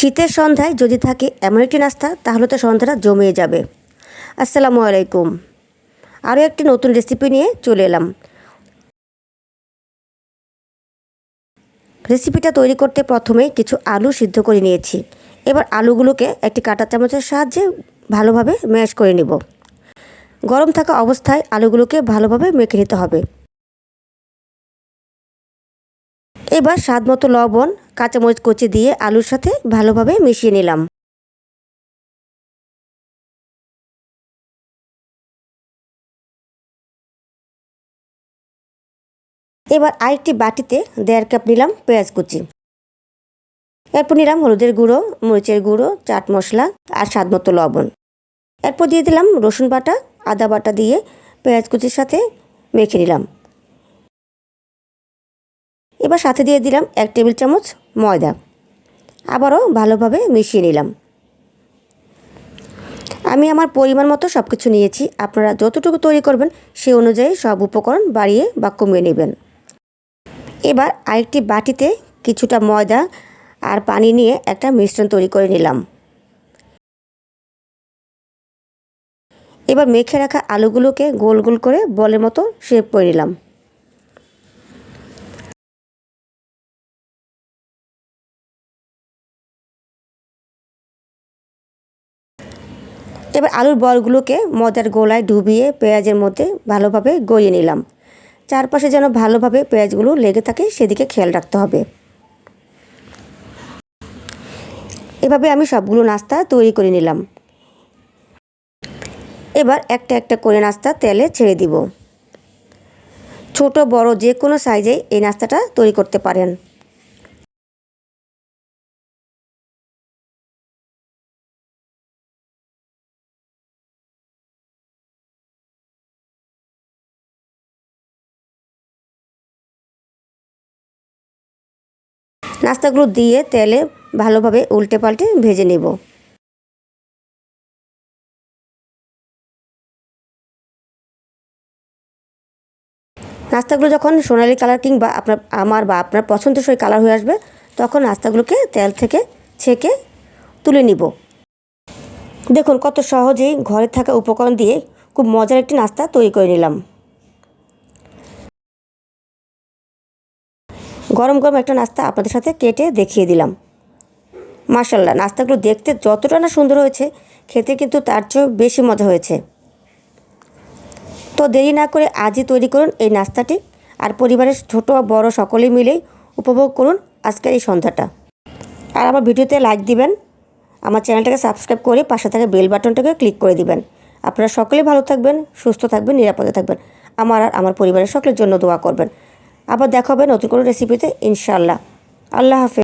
শীতের সন্ধ্যায় যদি থাকে এমন একটি নাস্তা, তাহলে তো সন্ধ্যাটা জমিয়ে যাবে। আসসালামু আলাইকুম। আরও একটি নতুন রেসিপি নিয়ে চলে এলাম। রেসিপিটা তৈরি করতে প্রথমেই কিছু আলু সিদ্ধ করে নিয়েছি। এবার আলুগুলোকে একটি কাঁটা চামচের সাহায্যে ভালোভাবে ম্যাশ করে নেব। গরম থাকা অবস্থায় আলুগুলোকে ভালোভাবে মেখে নিতে হবে। এবার স্বাদমতো লবণ, কাঁচামরিচ কুচি দিয়ে আলুর সাথে ভালোভাবে মিশিয়ে নিলাম। এবার আরেকটি বাটিতে 1.5 কাপ নিলাম পেঁয়াজ কুচি। এরপর নিলাম হলুদের গুঁড়ো, মরিচের গুঁড়ো, চাট মশলা আর স্বাদমতো লবণ। এরপর দিয়ে দিলাম রসুন বাটা, আদা বাটা দিয়ে পেঁয়াজ কুচির সাথে মেখে নিলাম। এবার সাথে দিয়ে দিলাম 1 টেবিল চামচ ময়দা। আবারও ভালোভাবে মিশিয়ে নিলাম। আমি আমার পরিমাণ মতো সব কিছু নিয়েছি। আপনারা যতটুকু তৈরি করবেন সেই অনুযায়ী সব উপকরণ বাড়িয়ে বা কমিয়ে নেবেন। এবার আরেকটি বাটিতে কিছুটা ময়দা আর পানি নিয়ে একটা মিশ্রণ তৈরি করে নিলাম। এবার মেখে রাখা আলুগুলোকে গোল গোল করে বলের মতো শেপ করে নিলাম। এবার আলুর বলগুলোকে ময়দার গোলায় ডুবিয়ে পেঁয়াজের মধ্যে ভালোভাবে গড়িয়ে নিলাম। চারপাশে যেন ভালোভাবে পেঁয়াজগুলো লেগে থাকে সেদিকে খেয়াল রাখতে হবে। এভাবে আমি সবগুলো নাস্তা তৈরি করে নিলাম। এবার একটা একটা করে নাস্তা তেলে ছেড়ে দিব। ছোট বড় যে কোনো সাইজে এই নাস্তাটা তৈরি করতে পারেন। নাস্তাগুলো দিয়ে তেলে ভালোভাবে উল্টে পাল্টে ভেজে নেব। নাস্তাগুলো যখন সোনালি কালার কিংবা আপনার পছন্দসই কালার হয়ে আসবে, তখন নাস্তাগুলোকে তেল থেকে ছেঁকে তুলে নিব। দেখুন কত সহজেই ঘরে থাকা উপকরণ দিয়ে খুব মজার একটি নাস্তা তৈরি করে নিলাম। গরম গরম একটা নাস্তা আপনাদের সাথে কেটে দেখিয়ে দিলাম। মাশাআল্লাহ, নাস্তাগুলো দেখতে যতটা না সুন্দর হয়েছে, খেতে কিন্তু তার চেয়েও বেশি মজা হয়েছে। তো দেরি না করে আজই তৈরি করুন এই নাস্তাটি, আর পরিবারের ছোট বড় সকলেই মিলেই উপভোগ করুন আজকের এই সন্ধ্যাটা। আর আমার ভিডিওতে লাইক দিবেন, আমার চ্যানেলটাকে সাবস্ক্রাইব করে পাশে থাকা বেল বাটনটাকে ক্লিক করে দিবেন। আপনারা সকলেই ভালো থাকবেন, সুস্থ থাকবেন, নিরাপদে থাকবেন। আমার আর আমার পরিবারের সকলের জন্য দোয়া করবেন। আবার দেখা হবে নতুন কোনো রেসিপিতে ইনশাআল্লাহ। আল্লাহ হাফেজ।